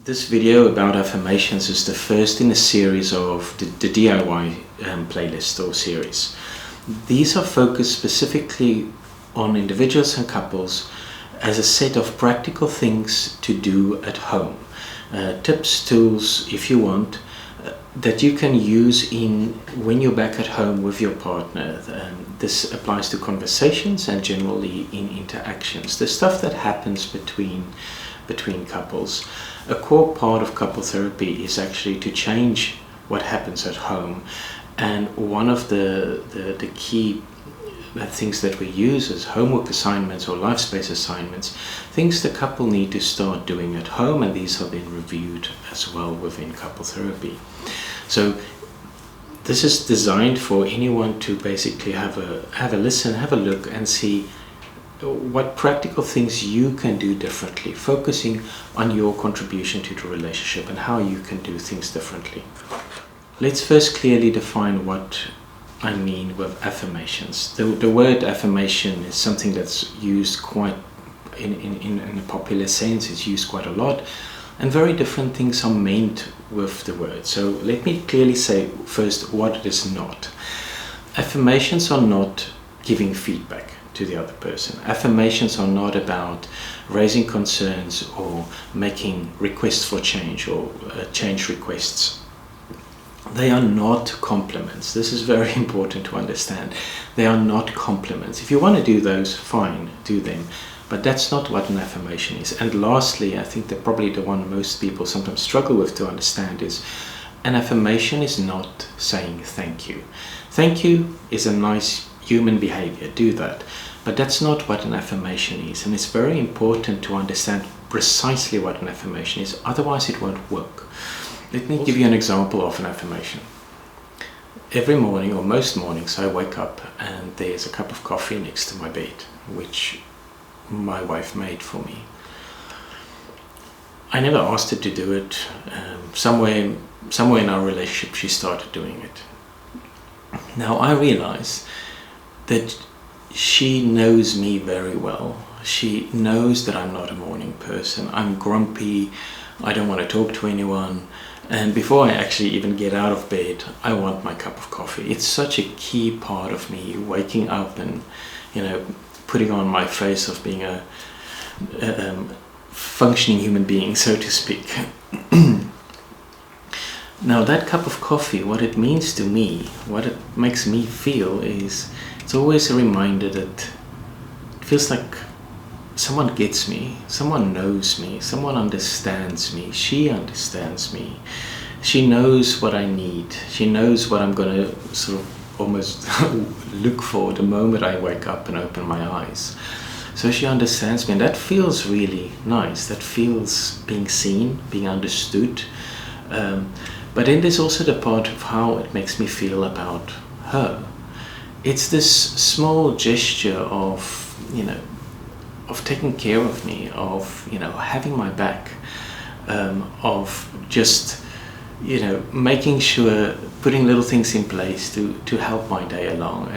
This video about affirmations is the first in a series of the DIY playlist or series. These are focused specifically on individuals and couples as a set of practical things to do at home. Tips, tools, if you want, that you can use when you're back at home with your partner. This applies to conversations and generally in interactions. The stuff that happens between couples. A core part of couple therapy is actually to change what happens at home, and one of the key things that we use as homework assignments or life space assignments, things the couple need to start doing at home, and these are then reviewed as well within couple therapy. So this is designed for anyone to basically have a listen, have a look and see what practical things you can do differently, focusing on your contribution to the relationship and how you can do things differently. Let's first clearly define what I mean with affirmations. The word affirmation is something that's used quite in a popular sense. It's used quite a lot, and very different things are meant with the word. So let me clearly say first what it is not. Affirmations are not giving feedback to the other person. Affirmations are not about raising concerns or making requests for change or change requests. They are not compliments. This is very important to understand. They are not compliments. If you want to do those, fine, do them. But that's not what an affirmation is. And lastly, I think that probably the one most people sometimes struggle with to understand is an affirmation is not saying thank you. Thank you is a nice human behavior, do that. But that's not what an affirmation is, and it's very important to understand precisely what an affirmation is, otherwise it won't work. Let me give you an example of an affirmation. Every morning, or most mornings, I wake up and there's a cup of coffee next to my bed, which my wife made for me. I never asked her to do it. Somewhere in our relationship she started doing it. Now I realize that she knows me very well. She knows that I'm not a morning person. I'm grumpy, I don't want to talk to anyone, and before I actually even get out of bed, I want my cup of coffee. It's such a key part of me, waking up and, putting on my face of being a functioning human being, so to speak. Now that cup of coffee, what it means to me, what it makes me feel is, it's always a reminder that it feels like someone gets me, someone knows me, someone understands me, she understands me, she knows what I need, she knows what I'm going to sort of almost look for the moment I wake up and open my eyes. So she understands me, and that feels really nice. That feels being seen, being understood. But then there's also the part of how it makes me feel about her. It's this small gesture of taking care of me, of having my back, of just making sure, putting little things in place to help my day along,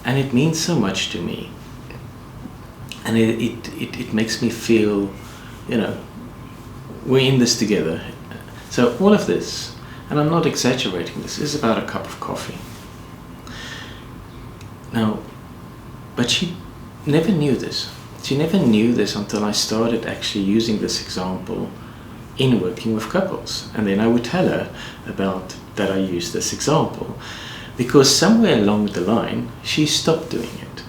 and it means so much to me, and it makes me feel we're in this together. So all of this, and I'm not exaggerating, this is about a cup of coffee. Now, but she never knew this. She never knew this until I started actually using this example in working with couples. And then I would tell her about that I used this example, because somewhere along the line, she stopped doing it.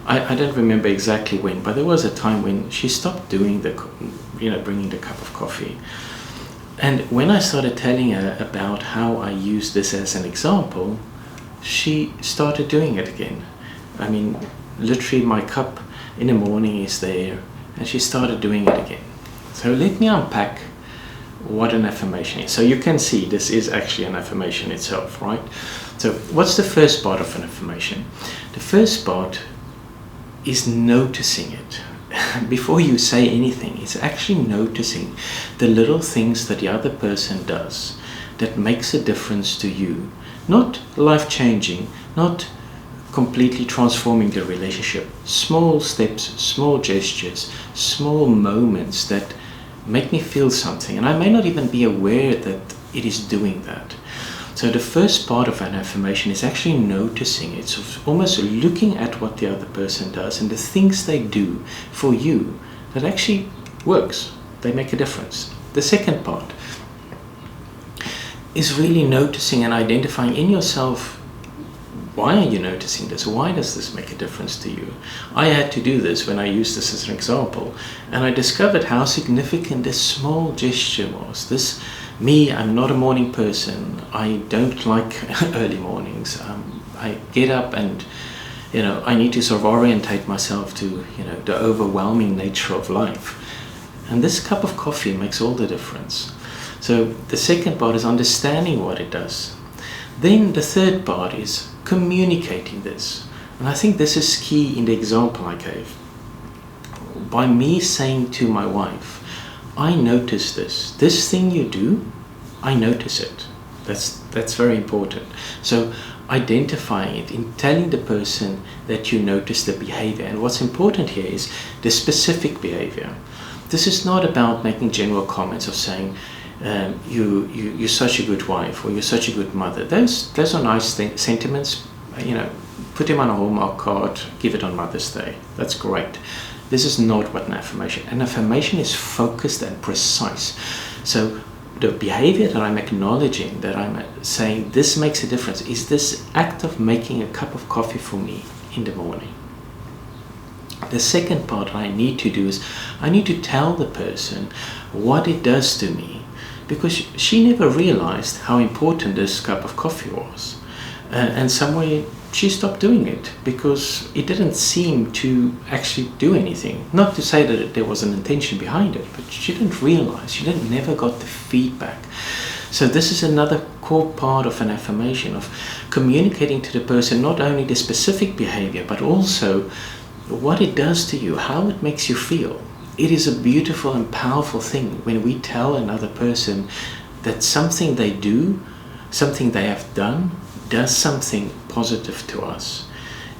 I don't remember exactly when, but there was a time when she stopped doing bringing the cup of coffee. And when I started telling her about how I used this as an example, she started doing it again. I mean, literally my cup in the morning is there, and she started doing it again. So let me unpack what an affirmation is. So you can see this is actually an affirmation itself, right? So what's the first part of an affirmation? The first part is noticing it. Before you say anything, it's actually noticing the little things that the other person does that makes a difference to you. Not life-changing, not completely transforming the relationship. Small steps, small gestures, small moments that make me feel something, and I may not even be aware that it is doing that. So the first part of an affirmation is actually noticing. It's almost looking at what the other person does and the things they do for you that actually works. They make a difference. The second part is really noticing and identifying in yourself, why are you noticing this? Why does this make a difference to you? I had to do this when I used this as an example, and I discovered how significant this small gesture was. I'm not a morning person. I don't like early mornings. I get up and, I need to sort of orientate myself to, the overwhelming nature of life. And this cup of coffee makes all the difference. So the second part is understanding what it does. Then the third part is communicating this. And I think this is key in the example I gave. By me saying to my wife, I notice this thing you do, I notice it. That's very important. So identifying it, in telling the person that you notice the behavior. And what's important here is the specific behavior. This is not about making general comments of saying, you're such a good wife, or you're such a good mother. Those are nice sentiments. Put them on a Hallmark card, give it on Mother's Day. That's great. This is not what an affirmation is focused and precise. So the behavior that I'm acknowledging, that I'm saying this makes a difference, is this act of making a cup of coffee for me in the morning. The second part I need to do is I need to tell the person what it does to me, because she never realized how important this cup of coffee was. And somewhere she stopped doing it because it didn't seem to actually do anything. Not to say that there was an intention behind it, but she didn't realize, she never got the feedback. So this is another core part of an affirmation, of communicating to the person not only the specific behavior, but also what it does to you, how it makes you feel. It is a beautiful and powerful thing when we tell another person that something they do, something they have done, does something positive to us.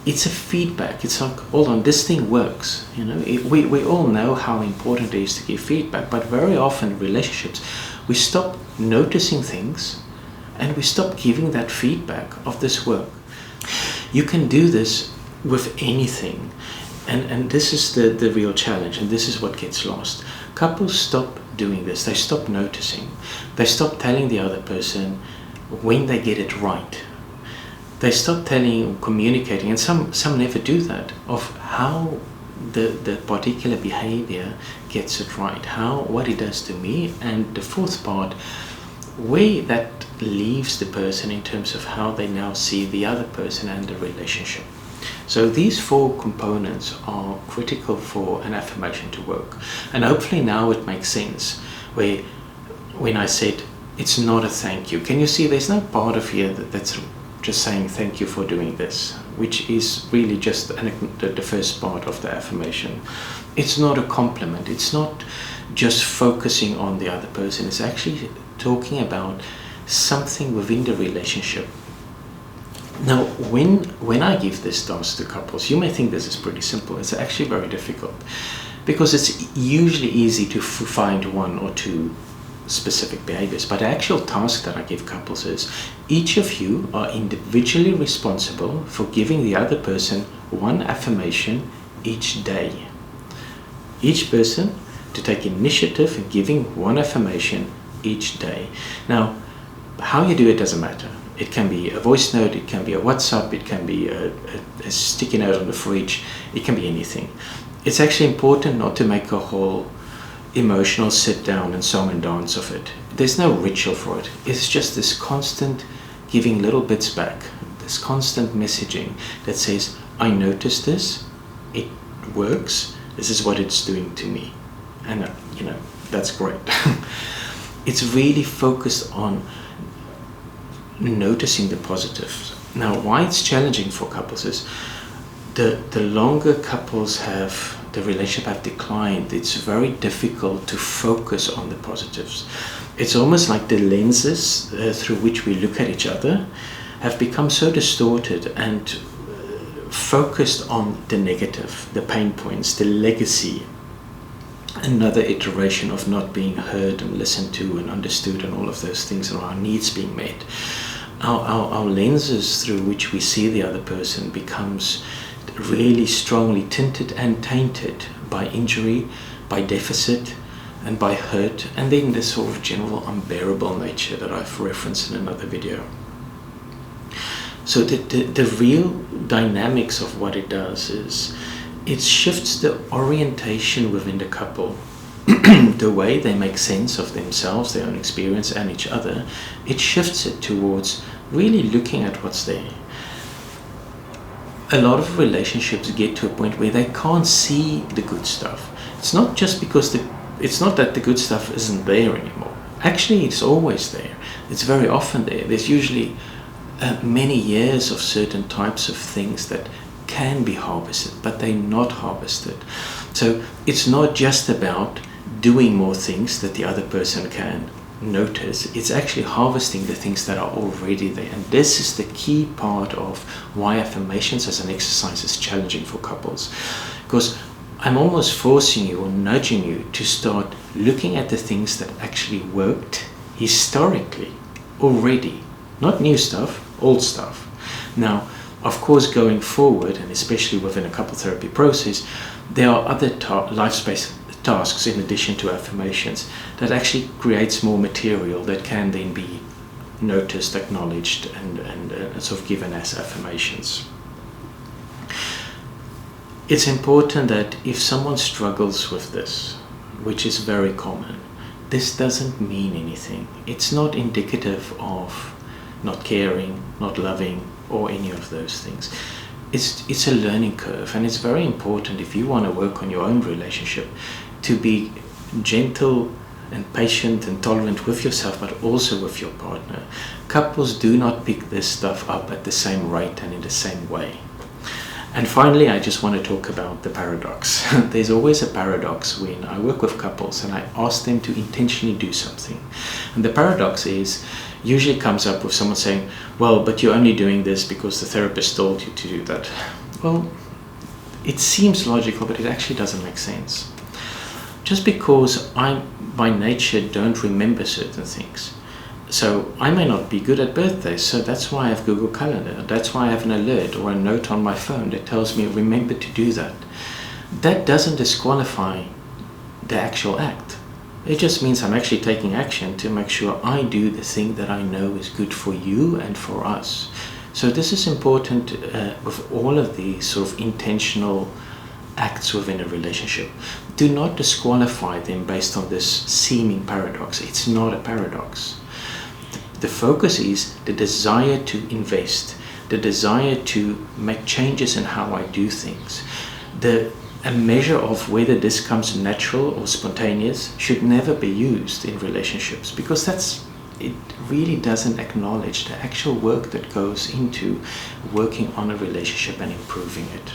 It's a feedback. It's like, hold on, this thing works. We all know how important it is to give feedback, but very often in relationships, we stop noticing things and we stop giving that feedback of this work. You can do this with anything. And this is the real challenge, and this is what gets lost. Couples stop doing this. They stop noticing. They stop telling the other person when they get it right. They stop telling, communicating, and some never do that, of how the particular behavior gets it right, what it does to me. And the fourth part, where that leaves the person in terms of how they now see the other person and the relationship. So these four components are critical for an affirmation to work. And hopefully now it makes sense, where when I said it's not a thank you, can you see there's no part of here that's just saying thank you for doing this, which is really just the first part of the affirmation. It's not a compliment. It's not just focusing on the other person. It's actually talking about something within the relationship. Now, when I give this task to couples, you may think this is pretty simple. It's actually very difficult, because it's usually easy to find one or two specific behaviors. But the actual task that I give couples is, each of you are individually responsible for giving the other person one affirmation each day. Each person to take initiative in giving one affirmation each day. Now, how you do it doesn't matter. It can be a voice note, it can be a WhatsApp, it can be a sticky note on the fridge, it can be anything. It's actually important not to make a whole emotional sit down and song and dance of it. There's no ritual for it. It's just this constant giving little bits back, this constant messaging that says, I noticed this, it works, this is what it's doing to me. And that's great. It's really focused on noticing the positives. Now, why it's challenging for couples is the longer couples have, the relationship have declined, it's very difficult to focus on the positives. It's almost like the lenses through which we look at each other have become so distorted and focused on the negative, the pain points, the legacy, another iteration of not being heard and listened to and understood and all of those things, or our needs being met. Our lenses through which we see the other person becomes really strongly tinted and tainted by injury, by deficit, and by hurt, and then this sort of general unbearable nature that I've referenced in another video. So the real dynamics of what it does is it shifts the orientation within the couple, the way they make sense of themselves, their own experience, and each other. It shifts it towards really looking at what's there. A lot of relationships get to a point where they can't see the good stuff. It's not just because it's not that the good stuff isn't there anymore. Actually, it's always there. It's very often there. There's usually many years of certain types of things that can be harvested, but they're not harvested. So it's not just about doing more things that the other person can notice. It's actually harvesting the things that are already there. And this is the key part of why affirmations as an exercise is challenging for couples, because I'm almost forcing you or nudging you to start looking at the things that actually worked historically already. Not new stuff, old stuff. Now, of course, going forward, and especially within a couple therapy process, there are other life space tasks in addition to affirmations that actually creates more material that can then be noticed, acknowledged, and sort of given as affirmations. It's important that if someone struggles with this, which is very common, this doesn't mean anything. It's not indicative of not caring, not loving, or any of those things. It's a learning curve, and it's very important if you want to work on your own relationship to be gentle and patient and tolerant with yourself, but also with your partner. Couples do not pick this stuff up at the same rate and in the same way. And finally, I just want to talk about the paradox. There's always a paradox when I work with couples and I ask them to intentionally do something. And the paradox usually comes up with someone saying, well, but you're only doing this because the therapist told you to do that. Well, it seems logical, but it actually doesn't make sense. Just because I, by nature, don't remember certain things. So I may not be good at birthdays, so that's why I have Google Calendar. That's why I have an alert or a note on my phone that tells me, remember to do that. That doesn't disqualify the actual act. It just means I'm actually taking action to make sure I do the thing that I know is good for you and for us. So this is important with all of these sort of intentional acts within a relationship. Do not disqualify them based on this seeming paradox. It's not a paradox. The focus is the desire to invest, the desire to make changes in how I do things. A measure of whether this comes natural or spontaneous should never be used in relationships, because it really doesn't acknowledge the actual work that goes into working on a relationship and improving it.